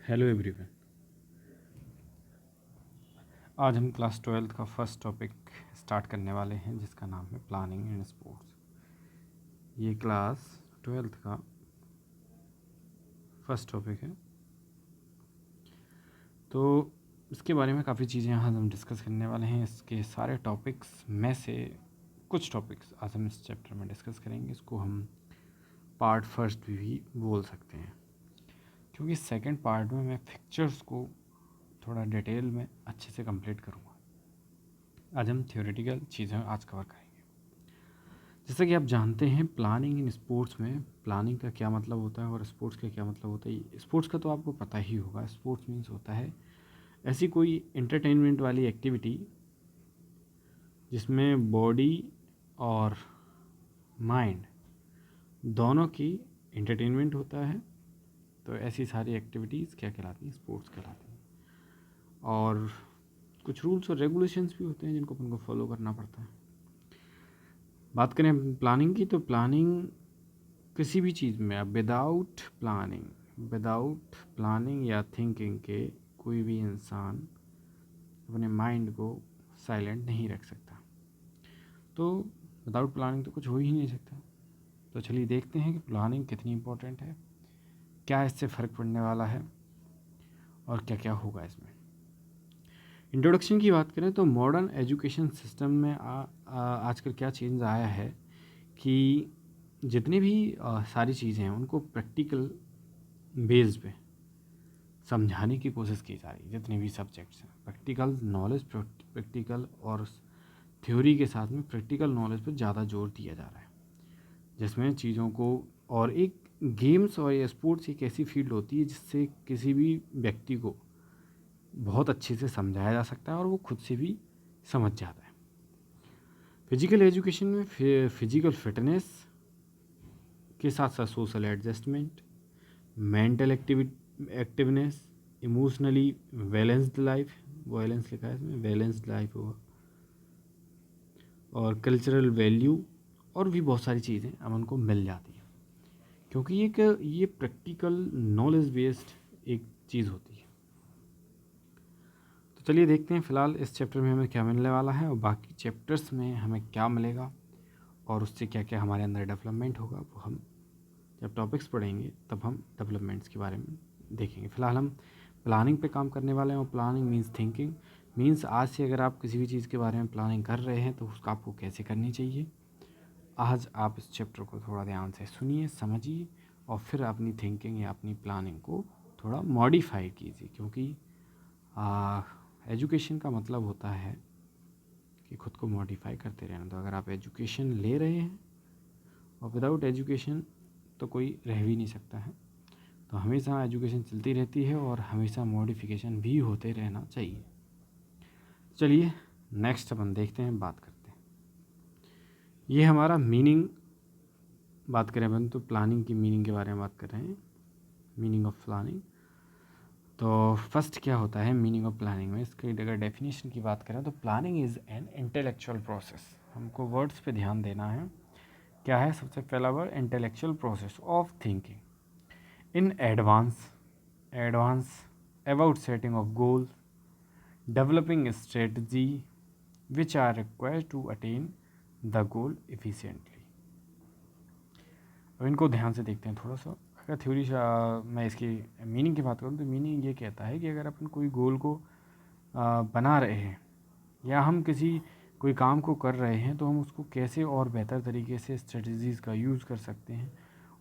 Hello everyone. आज हम class 12th का फर्स्ट टॉपिक स्टार्ट करने वाले हैं जिसका नाम है प्लानिंग इन स्पोर्ट्स। ये क्लास 12th का फर्स्ट टॉपिक है, तो इसके बारे में काफ़ी चीज़ें आज हम डिस्कस करने वाले हैं। इसके सारे टॉपिक्स में से कुछ टॉपिक्स आज हम इस चैप्टर में डिस्कस करेंगे। इसको हम पार्ट फर्स्ट भी बोल सकते हैं, क्योंकि सेकंड पार्ट में मैं पिक्चर्स को थोड़ा डिटेल में अच्छे से कंप्लीट करूँगा। आज हम थ्योरेटिकल चीज़ें आज कवर करेंगे। जैसा कि आप जानते हैं, प्लानिंग इन स्पोर्ट्स में प्लानिंग का क्या मतलब होता है और स्पोर्ट्स का क्या मतलब होता है। स्पोर्ट्स का तो आपको पता ही होगा। स्पोर्ट्स मीन्स होता है ऐसी कोई एंटरटेनमेंट वाली एक्टिविटी जिसमें बॉडी और माइंड दोनों की एंटरटेनमेंट होता है। तो ऐसी सारी एक्टिविटीज़ क्या कहलाती हैं? स्पोर्ट्स कहलाती हैं। और कुछ रूल्स और रेगुलेशंस भी होते हैं जिनको अपन को फॉलो करना पड़ता है। बात करें प्लानिंग की, तो प्लानिंग किसी भी चीज़ में आप विदाउट प्लानिंग या थिंकिंग के कोई भी इंसान अपने माइंड को साइलेंट नहीं रख सकता। तो विदाउट प्लानिंग तो कुछ हो ही नहीं सकता। तो चलिए देखते हैं कि प्लानिंग कितनी इम्पोर्टेंट है, क्या इससे फ़र्क पड़ने वाला है और क्या क्या होगा इसमें। इंट्रोडक्शन की बात करें तो मॉडर्न एजुकेशन सिस्टम में आजकल क्या चेंज आया है कि जितनी भी सारी चीज़ें हैं उनको प्रैक्टिकल बेस्ड पे समझाने की कोशिश की जा रही है। जितने भी सब्जेक्ट्स हैं, प्रैक्टिकल नॉलेज, प्रैक्टिकल और थ्योरी के साथ में प्रैक्टिकल नॉलेज पर ज़्यादा जोर दिया जा रहा है, जिसमें चीज़ों को और एक गेम्स और ये स्पोर्ट्स एक ऐसी फील्ड होती है जिससे किसी भी व्यक्ति को बहुत अच्छे से समझाया जा सकता है और वो खुद से भी समझ जाता है। फिजिकल एजुकेशन में फिजिकल फिटनेस के साथ साथ social adjustment, mental activeness, emotionally balanced life, balance लिखा है इसमें, बैलेंस्ड लाइफ होगा, और कल्चरल वैल्यू और भी बहुत सारी चीज़ें अब उनको मिल जाती हैं, क्योंकि ये प्रैक्टिकल नॉलेज बेस्ड एक चीज़ होती है। तो चलिए देखते हैं फ़िलहाल इस चैप्टर में हमें क्या मिलने वाला है और बाकी चैप्टर्स में हमें क्या मिलेगा और उससे क्या क्या हमारे अंदर डेवलपमेंट होगा। वो हम जब टॉपिक्स पढ़ेंगे तब हम डेवलपमेंट्स के बारे में देखेंगे। फ़िलहाल हम प्लानिंग पे काम करने वाले हैं और प्लानिंग मीन्स थिंकिंग। मीन्स आज से अगर आप किसी भी चीज़ के बारे में प्लानिंग कर रहे हैं तो उसका आपको कैसे करनी चाहिए। आज आप इस चैप्टर को थोड़ा ध्यान से सुनिए, समझिए और फिर अपनी थिंकिंग या अपनी प्लानिंग को थोड़ा मॉडिफाई कीजिए, क्योंकि एजुकेशन का मतलब होता है कि खुद को मॉडिफाई करते रहना। तो अगर आप एजुकेशन ले रहे हैं और विदाउट एजुकेशन तो कोई रह भी नहीं सकता है। तो हमेशा एजुकेशन चलती रहती है और हमेशा मॉडिफिकेशन भी होते रहना चाहिए। चलिए नेक्स्ट अपन देखते हैं, बात करते हैं। ये हमारा मीनिंग बात करें अपन तो प्लानिंग की मीनिंग के बारे में बात कर रहे हैं, मीनिंग ऑफ प्लानिंग। तो फर्स्ट क्या होता है मीनिंग ऑफ प्लानिंग में, इसकी अगर डेफिनेशन की बात करें तो planning is an intellectual process. हमको वर्ड्स पे ध्यान देना है। क्या है सबसे पहला word? Intellectual process of thinking in advance about setting of goals, developing a strategy which are required to attain the goal efficiently। अब इनको ध्यान से देखते हैं थोड़ा सा। अगर थ्योरी मैं इसकी मीनिंग की बात करूँ तो मीनिंग ये कहता है कि अगर अपन कोई गोल को बना रहे हैं या हम कोई काम को कर रहे हैं तो हम उसको कैसे और बेहतर तरीके से स्ट्रेटजीज़ का यूज़ कर सकते हैं,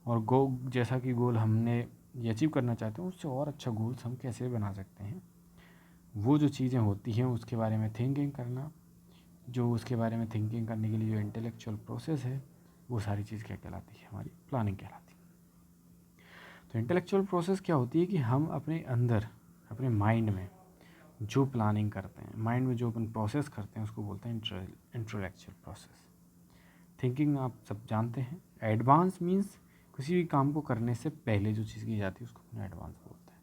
और जैसा कि गोल हमने ये अचीव करना चाहते हैं उससे और अच्छा गोल्स हम कैसे बना सकते हैं। वो जो चीज़ें होती हैं उसके बारे में थिंकिंग करना, जो उसके बारे में थिंकिंग करने के लिए जो इंटेलेक्चुअल प्रोसेस है, वो सारी चीज़ क्या कहलाती है? हमारी प्लानिंग कहलाती है। तो इंटेलेक्चुअल प्रोसेस क्या होती है कि हम अपने अंदर, अपने माइंड में जो प्लानिंग करते हैं, माइंड में जो अपन प्रोसेस करते हैं उसको बोलते हैं इंटेलेक्चुअल प्रोसेस। थिंकिंग आप सब जानते हैं। एडवांस मीन्स किसी भी काम को करने से पहले जो चीज़ की जाती है उसको अपन एडवांस बोलते हैं।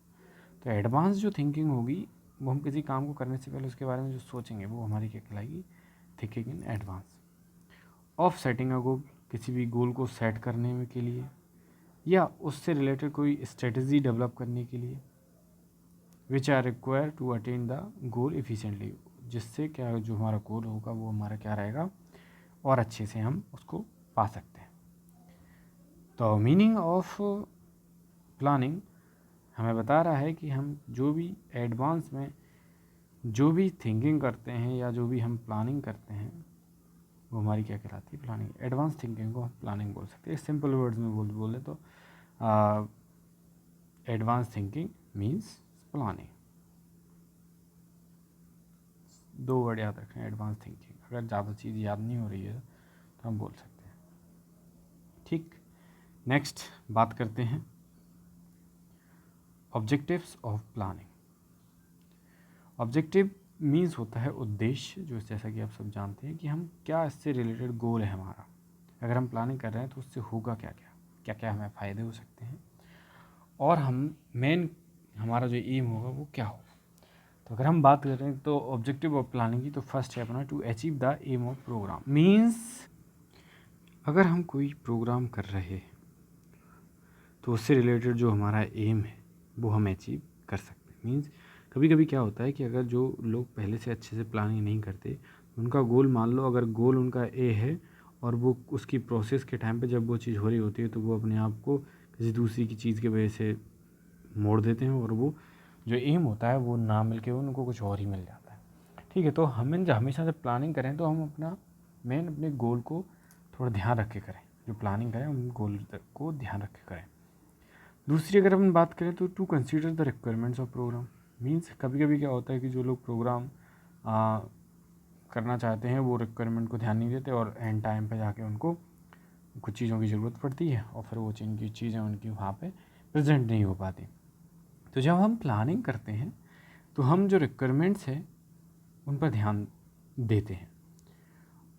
तो एडवांस जो थिंकिंग होगी वो हम किसी काम को करने से पहले उसके बारे में जो सोचेंगे वो हमारी क्या कहलाएगी? Thinking in advance. Of setting a goal, किसी भी गोल को सेट करने में के लिए या उससे रिलेटेड कोई स्ट्रेटजी डेवलप करने के लिए, which are require to attain the goal efficiently, जिससे क्या जो हमारा गोल होगा वो हमारा क्या रहेगा और अच्छे से हम उसको पा सकते हैं। तो मीनिंग ऑफ प्लानिंग हमें बता रहा है कि हम जो भी एडवांस में जो भी थिंकिंग करते हैं या जो भी हम प्लानिंग करते हैं वो हमारी क्या कहलाती है, प्लानिंग। एडवांस थिंकिंग को हम प्लानिंग बोल सकते हैं। सिंपल वर्ड्स में बोले तो advance thinking means planning. 2 word याद रखें, एडवांस थिंकिंग। अगर ज़्यादा चीज़ याद नहीं हो रही है तो हम बोल सकते हैं। ठीक, नेक्स्ट बात करते हैं objectives of planning. Objective means होता है उद्देश्य, जो जैसा कि आप सब जानते हैं कि हम क्या इससे रिलेटेड गोल है हमारा। अगर हम प्लानिंग कर रहे हैं तो उससे होगा क्या क्या, क्या क्या हमें फ़ायदे हो सकते हैं, और हम मेन हमारा जो एम होगा वो क्या होगा। तो अगर हम बात करें तो ऑब्जेक्टिव ऑफ प्लानिंग की, तो फर्स्ट है अपना to achieve the aim of programme. Means अगर हम कोई प्रोग्राम कर रहे हैं तो उससे रिलेटेड जो हमारा एम है वो हम अचीव कर सकते हैं। मीन्स कभी कभी क्या होता है कि अगर जो लोग पहले से अच्छे से प्लानिंग नहीं करते, उनका गोल, मान लो अगर गोल उनका ए है और वो उसकी प्रोसेस के टाइम पे जब वो चीज़ हो रही होती है तो वो अपने आप को किसी दूसरी की चीज़ की वजह से मोड़ देते हैं और वो जो एम होता है वो ना मिल के उनको कुछ और ही मिल जाता है। ठीक है, तो हमें हमेशा जब प्लानिंग करें तो हम अपने गोल को थोड़ा ध्यान रख के करें। जो प्लानिंग करें उन गोल को ध्यान रख के करें। दूसरी अगर हम बात करें तो to consider the requirements of programme. Means कभी कभी क्या होता है कि जो लोग प्रोग्राम करना चाहते हैं वो रिक्वायरमेंट को ध्यान नहीं देते और एंड टाइम पे जाके उनको कुछ चीज़ों की ज़रूरत पड़ती है और फिर वो जिनकी चीज़ें उनकी वहाँ पे प्रेजेंट नहीं हो पाती। तो जब हम प्लानिंग करते हैं तो हम जो रिक्वायरमेंट्स हैं उन पर ध्यान देते हैं,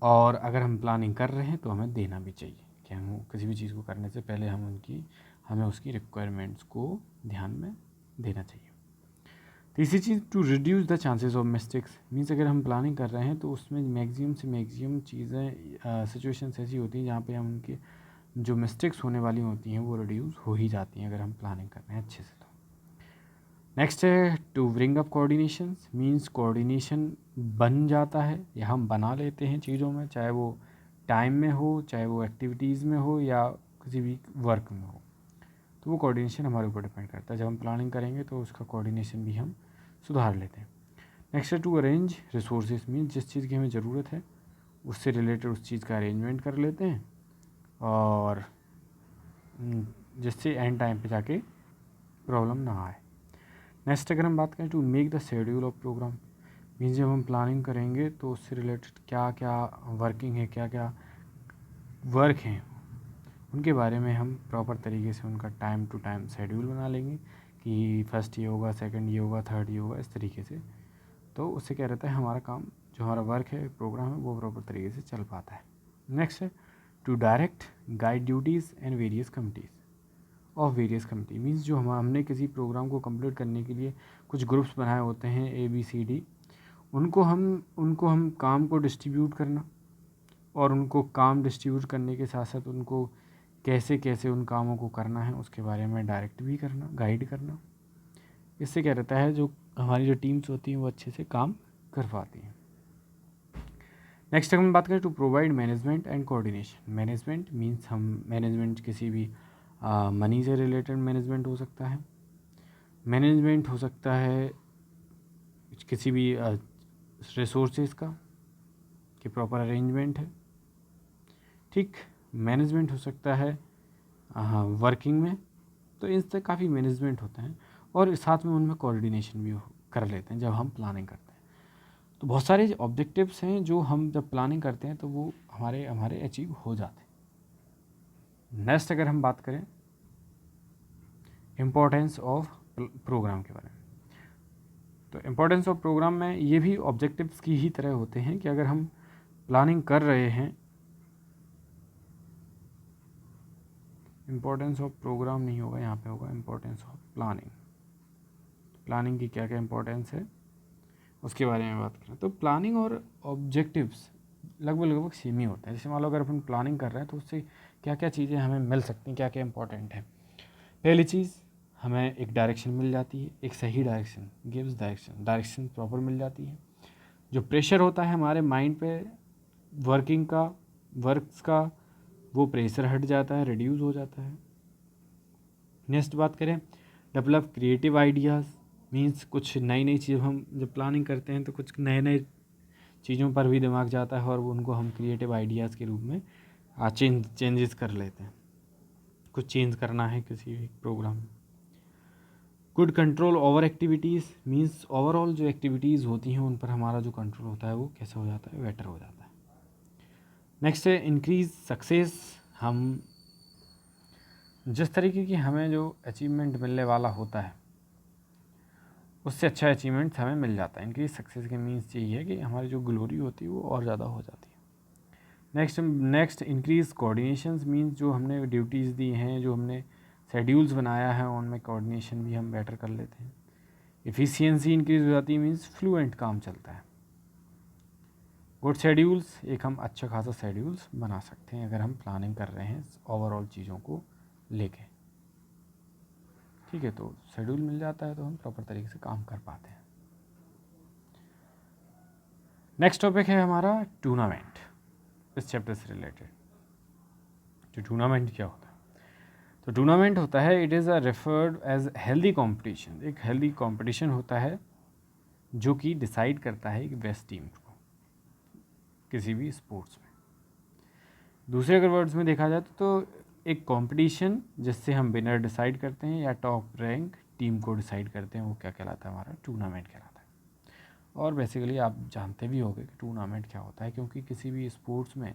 और अगर हम प्लानिंग कर रहे हैं तो हमें देना भी चाहिए कि हम किसी भी चीज़ को करने से पहले हमें उसकी रिक्वायरमेंट्स को ध्यान में देना चाहिए। तीसरी चीज़ to reduce the chances of mistakes. Means अगर हम प्लानिंग कर रहे हैं तो उसमें मैक्सिमम से मैक्सिमम चीज़ें सिचुएशंस ऐसी होती हैं जहाँ पे हम उनके जो मिस्टेक्स होने वाली होती हैं वो रिड्यूस हो ही जाती हैं अगर हम प्लानिंग कर रहे हैं अच्छे से। तो नेक्स्ट है to bring up coordination. Means coordination बन जाता है या हम बना लेते हैं चीज़ों में, चाहे वो टाइम में हो, चाहे वो एक्टिविटीज़ में हो या किसी भी वर्क में हो। तो वो कोऑर्डिनेशन हमारे ऊपर डिपेंड करता है। जब हम प्लानिंग करेंगे तो उसका कोऑर्डिनेशन भी हम सुधार लेते हैं। नेक्स्ट है टू अरेंज रिसोर्सेज। मीन्स जिस चीज़ की हमें ज़रूरत है उससे रिलेटेड उस चीज़ का अरेंजमेंट कर लेते हैं और जिससे एंड टाइम पे जाके प्रॉब्लम ना आए। नेक्स्ट अगर हम बात करें to make the schedule of programme. Means जब हम प्लानिंग करेंगे तो उससे रिलेटेड क्या क्या वर्किंग है, क्या क्या वर्क हैं, उनके बारे में हम प्रॉपर तरीके से उनका टाइम टू टाइम शेड्यूल बना लेंगे कि फर्स्ट ये होगा, सेकंड ये होगा, थर्ड ये होगा, इस तरीके से। तो उससे क्या रहता है, हमारा काम जो हमारा वर्क है, प्रोग्राम है, वो प्रॉपर तरीके से चल पाता है। नेक्स्ट है to direct guide duties and various committees of various committee. Means जो हमने किसी प्रोग्राम को कंप्लीट करने के लिए कुछ ग्रुप्स बनाए होते हैं ABCD, उनको हम काम को डिस्ट्रीब्यूट करना और उनको काम डिस्ट्रीब्यूट करने के साथ साथ उनको कैसे कैसे उन कामों को करना है उसके बारे में डायरेक्ट भी करना, गाइड करना। इससे क्या रहता है, जो हमारी जो टीम्स होती हैं वो अच्छे से काम कर पाती हैं। नेक्स्ट हम बात करें to provide management and coordination. Management means हम मैनेजमेंट किसी भी मनी से रिलेटेड मैनेजमेंट हो सकता है, मैनेजमेंट हो सकता है किसी भी रिसोर्सेज का कि प्रॉपर अरेंजमेंट है। ठीक, मैनेजमेंट हो सकता है वर्किंग में, तो इससे काफ़ी मैनेजमेंट होते हैं और साथ में उनमें कोऑर्डिनेशन भी कर लेते हैं जब हम प्लानिंग करते हैं। तो बहुत सारे ऑब्जेक्टिव्स हैं जो हम जब प्लानिंग करते हैं तो वो हमारे अचीव हो जाते हैं। नेक्स्ट अगर हम बात करें इम्पोर्टेंस ऑफ प्रोग्राम के बारे में, तो इम्पोर्टेंस ऑफ प्रोग्राम में ये भी ऑब्जेक्टिव्स की ही तरह होते हैं कि अगर हम प्लानिंग कर रहे हैं, इम्पोर्टेंस ऑफ प्रोग्राम नहीं होगा, यहाँ पे होगा इम्पोर्टेंस ऑफ प्लानिंग। प्लानिंग की क्या क्या इम्पोर्टेंस है उसके बारे में बात करें तो प्लानिंग और ऑब्जेक्टिव्स लगभग सेम ही होते हैं। जैसे मान लो अगर अपन प्लानिंग कर रहे हैं तो उससे क्या क्या चीज़ें हमें मिल सकती हैं, क्या क्या इंपॉर्टेंट है। पहली चीज़, हमें एक डायरेक्शन मिल जाती है, एक सही डायरेक्शन, गिव्स डायरेक्शन प्रॉपर मिल जाती है। जो प्रेशर होता है हमारे माइंड पे वर्क्स का, वो प्रेशर हट जाता है, रिड्यूस हो जाता है। नेक्स्ट बात करें, डेवलप क्रिएटिव आइडियाज़, मीन्स कुछ नई नई चीज़ हम जब प्लानिंग करते हैं तो कुछ नए नए चीज़ों पर भी दिमाग जाता है और उनको हम क्रिएटिव आइडियाज़ के रूप में चेंजेस कर लेते हैं। कुछ चेंज करना है किसी भी प्रोग्राम में। Good control over activities, means overall जो एक्टिविटीज़ होती हैं उन पर हमारा जो कंट्रोल होता है वो कैसा हो जाता है, बेटर हो जाता है। नेक्स्ट है इंक्रीज सक्सेस। हम जिस तरीके की हमें जो अचीवमेंट मिलने वाला होता है उससे अच्छा अचीवमेंट्स हमें मिल जाता है। इंक्रीज सक्सेस के मीन्स यही है कि हमारी जो ग्लोरी होती है वो और ज़्यादा हो जाती है। नेक्स्ट इंक्रीज कोऑर्डिनेशंस, मीन्स जो हमने ड्यूटीज़ दी हैं, जो हमने शेड्यूल्स बनाया है, उनमें कोऑर्डिनेशन भी हम बेटर कर लेते हैं। एफिशिएंसी इंक्रीज हो जाती है, मीन्स फ्लुएंट काम चलता है। गुड शेड्यूल्स, एक हम अच्छा खासा शेड्यूल्स बना सकते हैं अगर हम प्लानिंग कर रहे हैं ओवरऑल चीज़ों को लेके। ठीक है, तो शेड्यूल मिल जाता है तो हम प्रॉपर तरीके से काम कर पाते हैं। नेक्स्ट टॉपिक है हमारा टूर्नामेंट, इस चैप्टर से रिलेटेड। तो टूर्नामेंट क्या होता है? तो टूर्नामेंट होता है, it is a referred as healthy competition. एक हेल्दी कंपटीशन होता है जो कि डिसाइड करता है कि बेस्ट टीम को किसी भी स्पोर्ट्स में। दूसरे अगर वर्ड्स में देखा जाए तो एक कंपटीशन जिससे हम विनर डिसाइड करते हैं या टॉप रैंक टीम को डिसाइड करते हैं, वो क्या कहलाता है, हमारा टूर्नामेंट कहलाता है। और बेसिकली आप जानते भी होंगे कि टूर्नामेंट क्या होता है, क्योंकि किसी भी स्पोर्ट्स में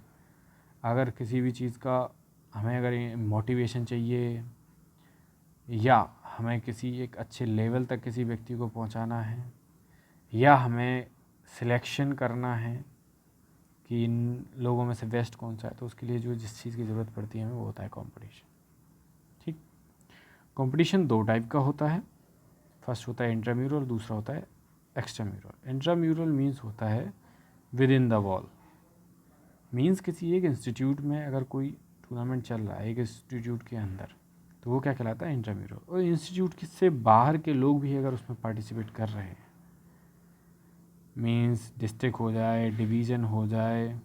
अगर किसी भी चीज़ का हमें अगर मोटिवेशन चाहिए या हमें किसी एक अच्छे लेवल तक किसी व्यक्ति को पहुंचाना है या हमें सिलेक्शन करना है कि इन लोगों में से बेस्ट कौन सा है, तो उसके लिए जो जिस चीज़ की ज़रूरत पड़ती है हमें वो होता है कंपटीशन। ठीक, कंपटीशन दो टाइप का होता है। फर्स्ट होता है इंट्राम्यूरल, दूसरा होता है एक्स्ट्राम्यूरल। इंट्राम्यूरल मीन्स होता है with in the wall, means किसी एक इंस्टीट्यूट में अगर कोई टूर्नामेंट चल रहा है एक इंस्टीट्यूट के अंदर, तो वो क्या कहलाता है, इंट्राम्यूरल। और इंस्टीट्यूट से बाहर के लोग भी अगर उसमें पार्टिसिपेट कर रहे हैं, मीन्स डिस्ट्रिक्ट हो जाए, डिवीज़न हो जाए,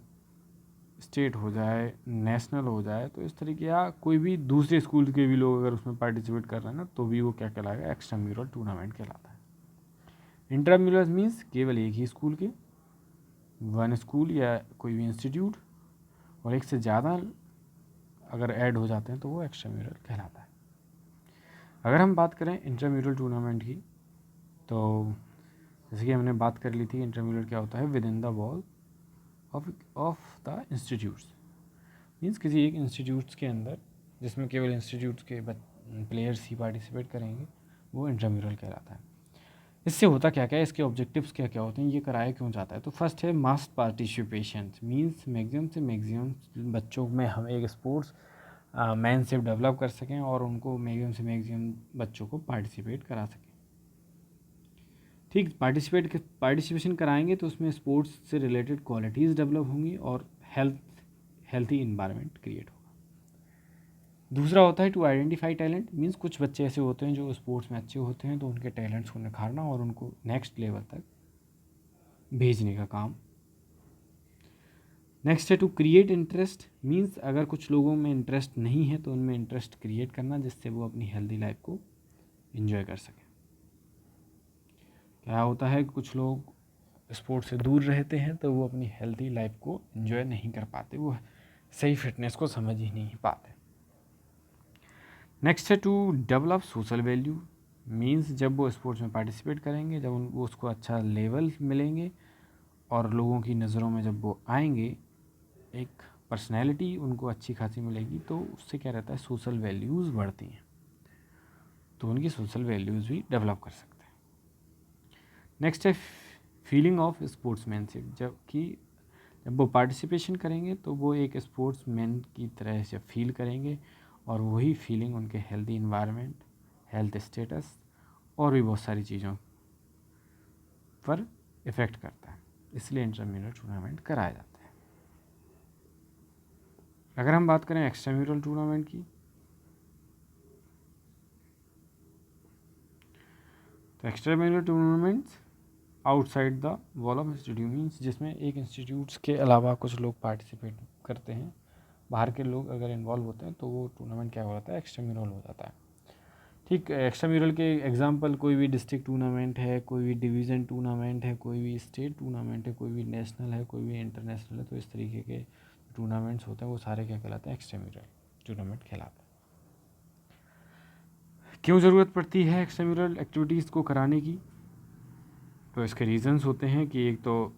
स्टेट हो जाए, नेशनल हो जाए, तो इस तरीके या कोई भी दूसरे स्कूल के भी लोग अगर उसमें पार्टिसिपेट कर रहे हैं ना, तो भी वो क्या कहलाएगा, एक्स्ट्राम्यूरल टूर्नामेंट कहलाता है। इंट्राम्यूरल मीन्स केवल एक ही स्कूल के, वन स्कूल या कोई भी इंस्टीट्यूट, और एक से ज़्यादा अगर ऐड हो जाते हैं तो वो एक्स्ट्राम्यूरल कहलाता है। अगर हम बात करें इंट्राम्यूरल टूर्नामेंट की, तो जैसे कि हमने बात कर ली थी, इंट्राम्यूरल क्या होता है, with in the wall of the institutes, means किसी एक इंस्टीट्यूट्स के अंदर जिसमें केवल इंस्टीट्यूट्स के प्लेयर्स ही पार्टिसिपेट करेंगे, वो इंट्राम्यूरल कहलाता है। इससे होता क्या क्या है, इसके ऑब्जेक्टिव्स क्या क्या होते हैं, ये कराया क्यों जाता है? तो फर्स्ट है मास पार्टिसिपेशन, मीन्स मैक्सिमम से मैक्सिमम बच्चों में हम एक स्पोर्ट्स मैनशिप डेवलप कर सकें और उनको मैक्सिमम से मैक्सिमम बच्चों को पार्टिसिपेट करा सकें। ठीक, पार्टिसिपेशन कराएंगे तो उसमें स्पोर्ट्स से रिलेटेड क्वालिटीज़ डेवलप होंगी और हेल्थी इन्वायरमेंट क्रिएट होगा। दूसरा होता है टू आइडेंटिफाई टैलेंट, मीन्स कुछ बच्चे ऐसे होते हैं जो स्पोर्ट्स में अच्छे होते हैं, तो उनके टैलेंट्स को निखारना और उनको नेक्स्ट लेवल तक भेजने का काम। नेक्स्ट है टू क्रिएट इंटरेस्ट, मीन्स अगर कुछ लोगों में इंटरेस्ट नहीं है तो उनमें इंटरेस्ट क्रिएट करना जिससे वो अपनी हेल्दी लाइफ को एंजॉय कर सकें। क्या होता है, कुछ लोग स्पोर्ट्स से दूर रहते हैं तो वो अपनी हेल्दी लाइफ को एंजॉय नहीं कर पाते, वो सही फिटनेस को समझ ही नहीं पाते। नेक्स्ट है to develop social value, means जब वो स्पोर्ट्स में पार्टिसिपेट करेंगे, जब वो उसको अच्छा लेवल मिलेंगे और लोगों की नज़रों में जब वो आएंगे, एक पर्सनैलिटी उनको अच्छी खासी मिलेगी, तो उससे क्या रहता है, सोशल वैल्यूज़ बढ़ती हैं, तो उनकी सोशल वैल्यूज़ भी डेवलप कर सकते हैं। नेक्स्ट है फीलिंग ऑफ स्पोर्ट्समैनशिप, जब वो पार्टिसिपेशन करेंगे तो वो एक स्पोर्ट्समैन की तरह से फील करेंगे और वही फीलिंग उनके हेल्दी इन्वायरमेंट, हेल्थ स्टेटस और भी बहुत सारी चीज़ों पर इफ़ेक्ट करता है, इसलिए इंट्राम्यूरल टूर्नामेंट कराया जाता है। अगर हम बात करें एक्स्ट्राम्यूरल टूर्नामेंट की, तो extra mural tournaments outside the wall of institute means जिसमें एक इंस्टीट्यूट्स के अलावा कुछ लोग पार्टिसिपेट करते हैं, बाहर के लोग अगर इन्वॉल्व होते हैं तो वो टूर्नामेंट क्या हो जाता है, एक्स्ट्रा म्यूरल हो जाता है। ठीक, एक्स्ट्रा म्यूरल के एग्जांपल कोई भी डिस्ट्रिक्ट टूर्नामेंट है, कोई भी डिवीज़न टूर्नामेंट है, कोई भी स्टेट टूर्नामेंट है, कोई भी नेशनल है, कोई भी इंटरनेशनल है। तो इस तरीके के टूर्नामेंट्स होते हैं वो सारे क्या कहलाते हैं, एक्स्ट्रा म्यूरल टूर्नामेंट कहलाते हैं। क्यों ज़रूरत पड़ती है एक्स्ट्रा म्यूरल एक्टिविटीज़ को कराने की? तो इसके रीज़न्स होते हैं कि एक तो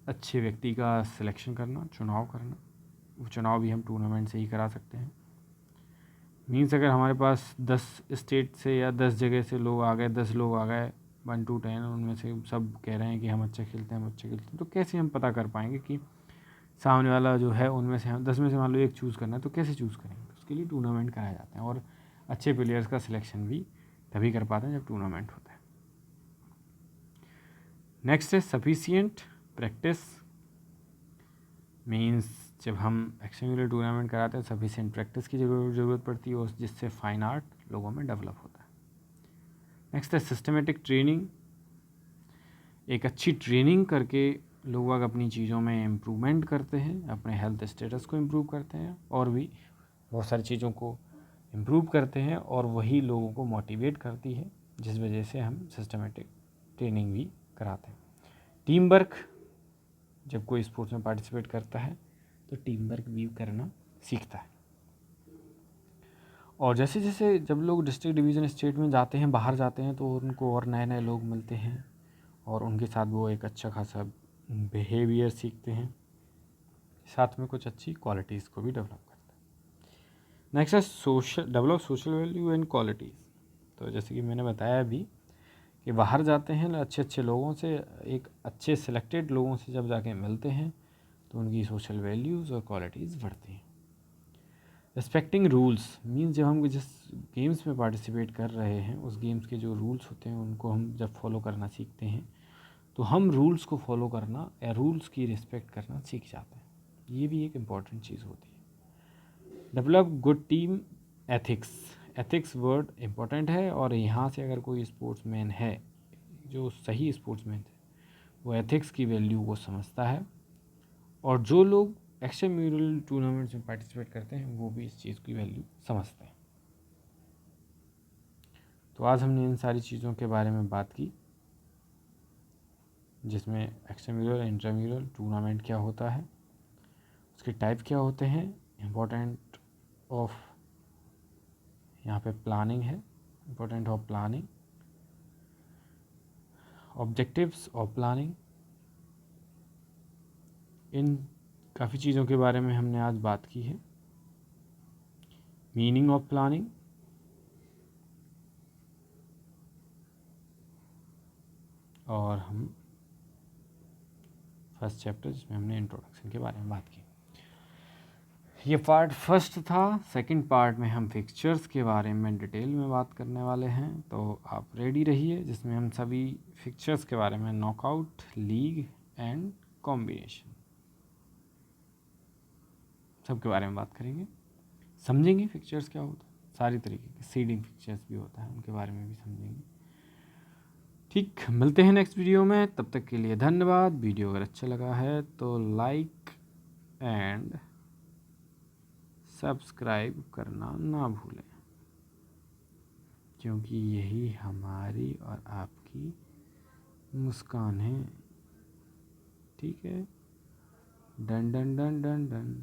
अच्छे व्यक्ति का सिलेक्शन करना, चुनाव करना। वो चुनाव भी हम टूर्नामेंट से ही करा सकते हैं। मीन्स अगर हमारे पास 10 स्टेट से या 10 जगह से लोग आ गए, 10 लोग आ गए 1 to 10, उनमें से सब कह रहे हैं कि हम अच्छा खेलते हैं, हम अच्छा खेलते हैं, तो कैसे हम पता कर पाएंगे कि सामने वाला जो है उनमें से हम 10 में से मान लो एक चूज़ करना है, तो कैसे चूज़ करेंगे? तो उसके लिए टूर्नामेंट कराए जाते हैं और अच्छे प्लेयर्स का सिलेक्शन भी तभी कर पाते हैं जब टूर्नामेंट होता है। नेक्स्ट है सफिशिएंट प्रैक्टिस। मीन्स जब हम एक्स्ट्रा म्यूरल टूर्नामेंट कराते हैं सफिशिएंट प्रैक्टिस की ज़रूरत पड़ती है और जिससे फाइन आर्ट लोगों में डेवलप होता है। नेक्स्ट है सिस्टमेटिक ट्रेनिंग। एक अच्छी ट्रेनिंग करके लोग अपनी चीज़ों में इम्प्रूवमेंट करते हैं, अपने हेल्थ स्टेटस को इम्प्रूव करते हैं और भी बहुत सारी चीज़ों को इम्प्रूव करते हैं, और वही लोगों को मोटिवेट करती है, जिस वजह से हम सिस्टमेटिक ट्रेनिंग भी कराते हैं। टीम वर्क, जब कोई स्पोर्ट्स में पार्टिसिपेट करता है तो टीम वर्क भी करना सीखता है। और जैसे जैसे जब लोग डिस्ट्रिक्ट डिवीज़न स्टेट में जाते हैं, बाहर जाते हैं, तो उनको और नए नए लोग मिलते हैं और उनके साथ वो एक अच्छा खासा बिहेवियर सीखते हैं, साथ में कुछ अच्छी क्वालिटीज़ को भी डेवलप करते हैं। नेक्स्ट है develop social value and qualities. तो जैसे कि मैंने बताया अभी कि बाहर जाते हैं अच्छे अच्छे लोगों से, एक अच्छे सिलेक्टेड लोगों से जब जाके मिलते हैं तो उनकी सोशल वैल्यूज़ और क्वालिटीज़ बढ़ती हैं। रिस्पेक्टिंग रूल्स मीन्स जब हम जिस गेम्स में पार्टिसिपेट कर रहे हैं उस गेम्स के जो रूल्स होते हैं उनको हम जब फॉलो करना सीखते हैं तो हम रूल्स को फॉलो करना या रूल्स की रिस्पेक्ट करना सीख जाते हैं। ये भी एक इम्पॉर्टेंट चीज़ होती है। Develop good team ethics. Ethics word important है, और यहाँ से अगर कोई स्पोर्ट्समैन है जो सही स्पोर्ट्समैन है वो एथिक्स की वैल्यू को समझता है, और जो लोग एक्स्ट्रा म्यूरल टूर्नामेंट्स में पार्टिसिपेट करते हैं वो भी इस चीज़ की वैल्यू समझते हैं। तो आज हमने इन सारी चीज़ों के बारे में बात की, जिसमें extra mural intra mural tournament क्या होता है, उसके टाइप क्या होते हैं, इम्पोर्टेंट ऑफ यहाँ पे प्लानिंग है, important of planning, objectives of planning, इन काफ़ी चीज़ों के बारे में हमने आज बात की है। मीनिंग ऑफ प्लानिंग, और हम फर्स्ट चैप्टर जिसमें हमने इंट्रोडक्शन के बारे में बात की। ये पार्ट फर्स्ट था। सेकंड पार्ट में हम फिक्चर्स के बारे में डिटेल में बात करने वाले हैं, तो आप रेडी रहिए, जिसमें हम सभी फिक्चर्स के बारे में नॉकआउट, लीग एंड कॉम्बिनेशन सब के बारे में बात करेंगे, समझेंगे फिक्चर्स क्या होता है, सारी तरीके के सीडिंग फिक्चर्स भी होता है उनके बारे में भी समझेंगे। ठीक, मिलते हैं नेक्स्ट वीडियो में, तब तक के लिए धन्यवाद। वीडियो अगर अच्छा लगा है तो लाइक एंड सब्सक्राइब करना ना भूलें, क्योंकि यही हमारी और आपकी मुस्कान है। ठीक है, done done done done done.